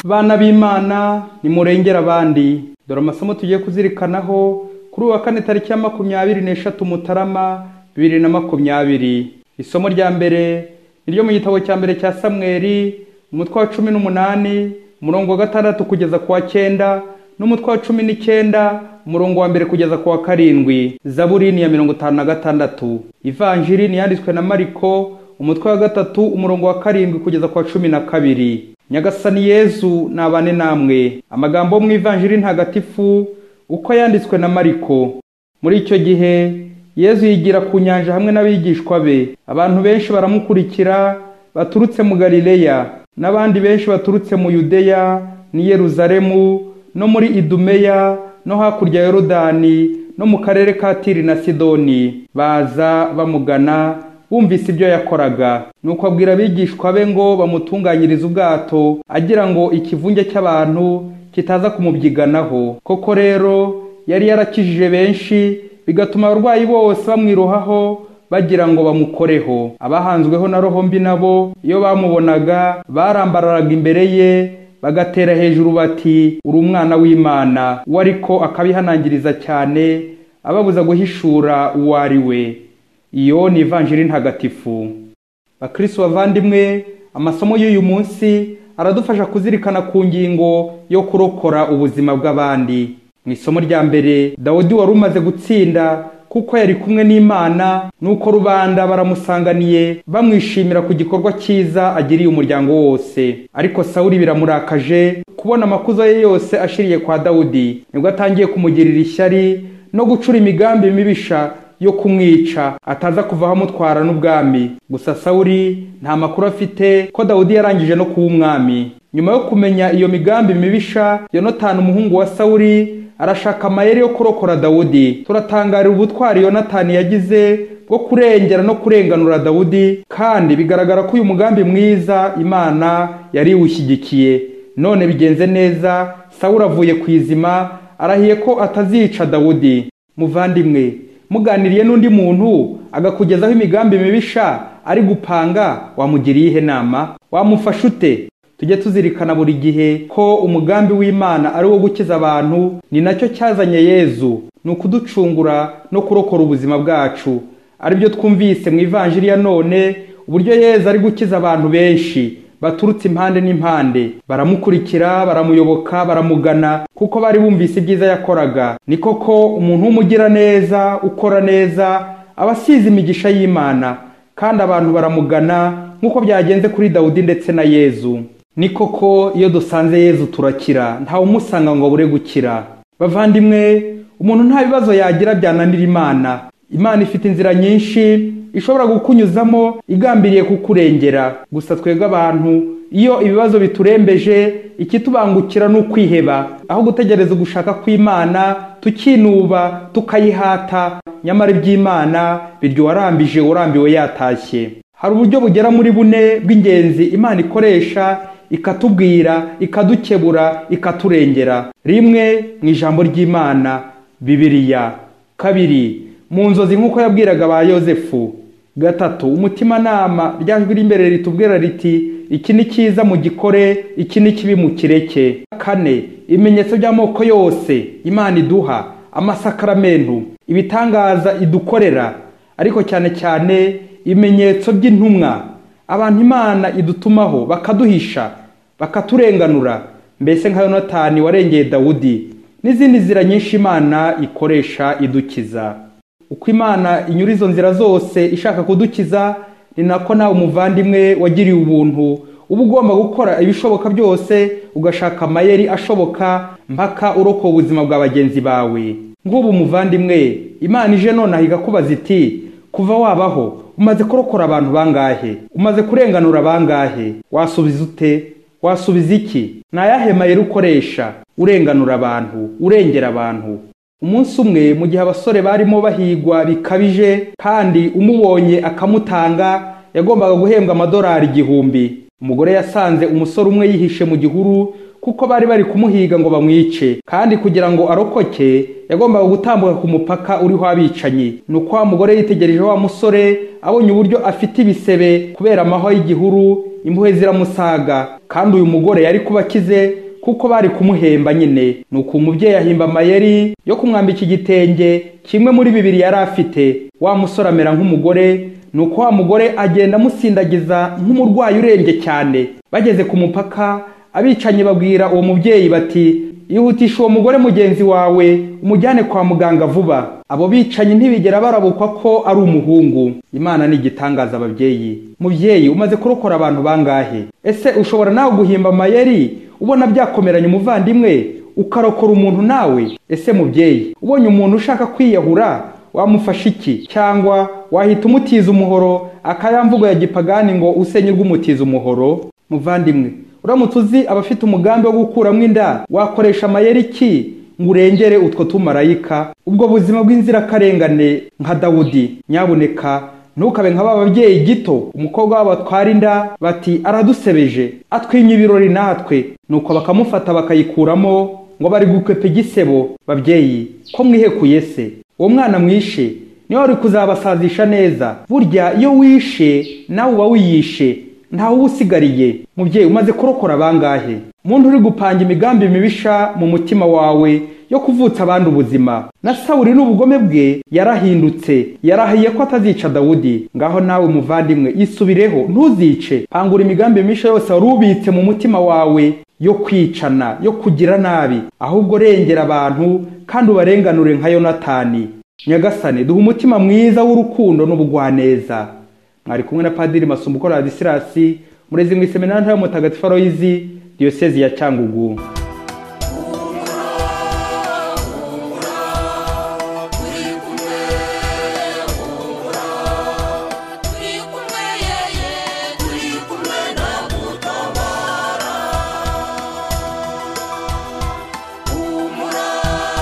Bana b'Imana nimurengera abandi. Dore amasomo tugiye kuzirikanaho kuri wa kane tariki ya 23 Mutarama 2020. Isomo rya mbere niryo mu gitabo cya mbere cya Samweli, umutwe wa 18, umurongo wa 6 kugeza ku wa 9, n'umutwe wa 19, umurongo wa 1 kugeza ku wa 7. Zaburi ni ya 56. Ivanjili ni yanditswe na Mariko, umutwe wa 3, umurongo wa 7 kugeza ku wa 12. Nyagasani Yezu nabane namwe. Amagambo mu Ivanjili ntagatifu uko yanditswe na Mariko. Muri icyo gihe Yezu yigira ku nyanja hamwe n'abigishwa be. Abantu benshi baramukurikira baturutse mu Galileya, n'abandi benshi baturutse mu Yudeya ni Yeruzalemu, no muri Idumeya, no hakurya ya Yorodani, no mu karere ka Tiri na Sidoni. Baza bamugana bumvise ibyo yakoraga. Nuko abwira abigishwa be ngo bamutunganyirize ubwato, agira ngo ikivunge cy'abantu kitaza kumubyiganaho. Koko rero yari yarakijije benshi, bigatuma abarwayi bose bamwirohaho bagira ngo bamukoreho. Abahanzweho na roho mbi nabo iyo bamubonaga barambararaga imbere ye, bagatera hejuru bati, uri umwana w'Imana. We ariko akabihanangiriza cyane, ababuza guhishura uwo ari we. Iyo ni Ivanjili ntagatifu. Bakristo bavandimwe, amasomo y'uyu munsi aradufasha kuzirikana ku ngingo yo kurokora ubuzima bw'abandi. Mu isomo rya mbere, Dawudi wari umaze gutsinda kuko yari kumwe n'Imana, nuko rubanda baramusanganiye bamwishimira ku gikorwa cyiza agiriye umuryango wose. Ariko Sawuli biramurakaje kubona amakuzo ye yose ashiriye kwa Dawudi, nibwo atangiye kumugirira ishyari no gucura imigambi mibisha yo kumwica, ataza kuvaho amutwara n'ubwami. Gusa Sawuli nta makuru afite ko Dawudi yarangije no kuba umwami. Nyuma yo kumenya iyo migambi mibisha, Yonatani umuhungu wa Sawuli arashaka amayeri yo kurokora Dawudi. Turatangarira ubutwari Yonatani yagize bwo kurengera no kurenganura Dawudi, kandi bigaragara ko uyu mugambi mwiza Imana yari iwushyigikiye. None bigenze neza, Sawuli avuye ku izima, arahiye ko atazica Dawudi. Muvandimwe, muganiriye n'undi muntu agakugezaho imigambi mibisha ari gupanga, wamugiriye ihe nama? Wamufasha ute? Tujye tuzirikana buri gihe ko umugambi w'Imana ari wo gukiza abantu. Ni nacyo cyazanye Yezu, ni ukuducungura no kurokora ubuzima bwacu. Aribyo twumvise mu Ivanjili ya none, uburyo Yezu ari gukiza abantu benshi baturutse impande n'impande. Baramukurikira, baramuyoboka, baramugana kuko bari bumvise ibyiza yakoraga. Ni koko umuntu w'umugira neza, ukora neza, abasize imigisha y'Imana, kandi abantu baramugana nk'uko byagenze kuri Dawudi ndetse na Yezu. Ni koko iyo dusanze Yezu turakira, ntawe umusanga ngo abure gukira. Bavandimwe, umuntu nta bibazo yagira byananira Imana. Imana ifite inzira nyinshi ishobora gukunyuzamo igambiriye kukurengera. Gusa twebwe abantu, iyo ibibazo biturembeje, ikitubangukira ni ukwiheba, aho gutegereza gushaka kw'Imana, tukinuba tukayihata. Nyamara iby'Imana biryo warambije urambiwe yatashye. Hari uburyo bugera muri bune bw'ingenzi Imana ikoresha ikatubwira, ikadukebura, ikaturengera. Rimwe, mu ijambo ry'Imana, Bibiliya. Kabiri, mu nzozi nk'uko yabwiraga ba Yozefu. Gatatu, umutimanama, ryajwi rimbere ritubwira riti, iki ni cyiza mu gikore, iki ni kibi mu kireke. Kane, ibimenyetso by'amoko yose Imana iduha, amasakaramentu, ibitangaza idukorera, ariko cyane cyane ibimenyetso by'intumwa, abantu Imana idutumaho bakaduhisha, bakaturenganura, mbese nka Yonatani warengeye Dawudi, n'izindi nzira nyinshi Imana ikoresha idukiza. Uko Imana inyura izo nzira zose ishaka kudukiza, ni nako nawe umuvandimwe wagiriye ubuntu uba ugomba gukora ibishoboka byose, ugashaka amayeri ashoboka mpaka urokora ubuzima bwa bagenzi bawe. Nk'ubu muvandimwe, Imana ije none igakubaza iti, kuva wabaho umaze kurokora abantu bangahe? Umaze kurenganura bangahe? Wasubiza ute? Wasubiza iki? Ni ayahe mayeri ukoresha urenganura abantu, urengera abantu? Umunsi umwe mu gihe abasore barimo bahigwa bikabije, kandi umubonye akamutanga, yagombaga guhembwa $1,000. Umugore yasanze umusore umwe yihishe mu gihuru kuko bari kumuhiga ngo bamwice, kandi kugira ngo arokoke yagombaga gutambuka ku mupaka uriho abicanyi. Nuko wa mugore yitegereje wa musore, abonye uburyo afite ibisebe kubera amahwa y'igihuru, impuhwe ziramusaga, kandi uyu mugore yari kuba akize kuko bari kumuhemba nyine. Nuko umubyeyi ahimba amayeri yo kumwambika igitenge kimwe muri bibiri yari afite. Wa musore amera nk'umugore, nuko wa mugore agenda amusindagiza nk'umurwayi urembye cyane. Bageze ku mupaka, abicanyi babwira uwo mubyeyi bati, "Ihutisha uwo mugore mugenzi wawe umujyane kwa muganga vuba." Abo bicanyi ntibigera barabukwa ko ari umuhungu. Imana ni igitangaza ababyeyi. Mubyeyi, umaze kurokora abantu bangahe? Ese ushobora nawe guhimba amayeri ubona byakomeranye umuvandimwe ukarokora umuntu nawe? Ese mubyeyi, ubonye umuntu ushaka kwiyahura wamufasha iki? Cyangwa wahita umutiza umuhoro akayamvugo ya gipagani ngo usenyirwe umutiza umuhoro? Muvandimwe, uramutse uzi abafite umugambi wo gukuramo inda, wakoresha amayeri ki ngo urengere utwo tumarayika, ubwo buzima bw'inzirakarengane nka Dawudi? Nyabuneka ntukabe nk'aba babyeyi gito, umukobwa wabo atwara inda bati aradusebeje, atwimye ibirori natwe, nuko bakamufata bakayikuramo ngo bari gukwepa igisebo. Babyeyi, ko mwihekuye se? Uwo mwana mwishe niwe wari kuzabasazisha neza. Burya iyo wishe nawe uba wiyishe, ntawe uba usigariye. Mubyeyi, umaze kurokora bangahe? Muntu uri gupanga imigambi mibisha mu mutima wawe yo kuvutsa abandi ubuzima. Na Sawuli n'ubugome bwe yarahindutse, yarahiye ko atazica Dawudi. Ngaho nawe muvandimwe, isubireho, ntuzice. Pangura imigambi mibisha yose wari ubitse mu mutima wawe yo kwicana, yo kugira nabi, ahubwo rengera abantu kandi ubarenganure nka Yonatani. Nyagasani, duha umutima mwiza w'urukundo n'ubugwaneza. Mwari kumwe na Padiri Masumbuko Ladislas, murezi mu iseminari y'Umutagatifu Aloyizi, Diyosezi ya Cyangugu.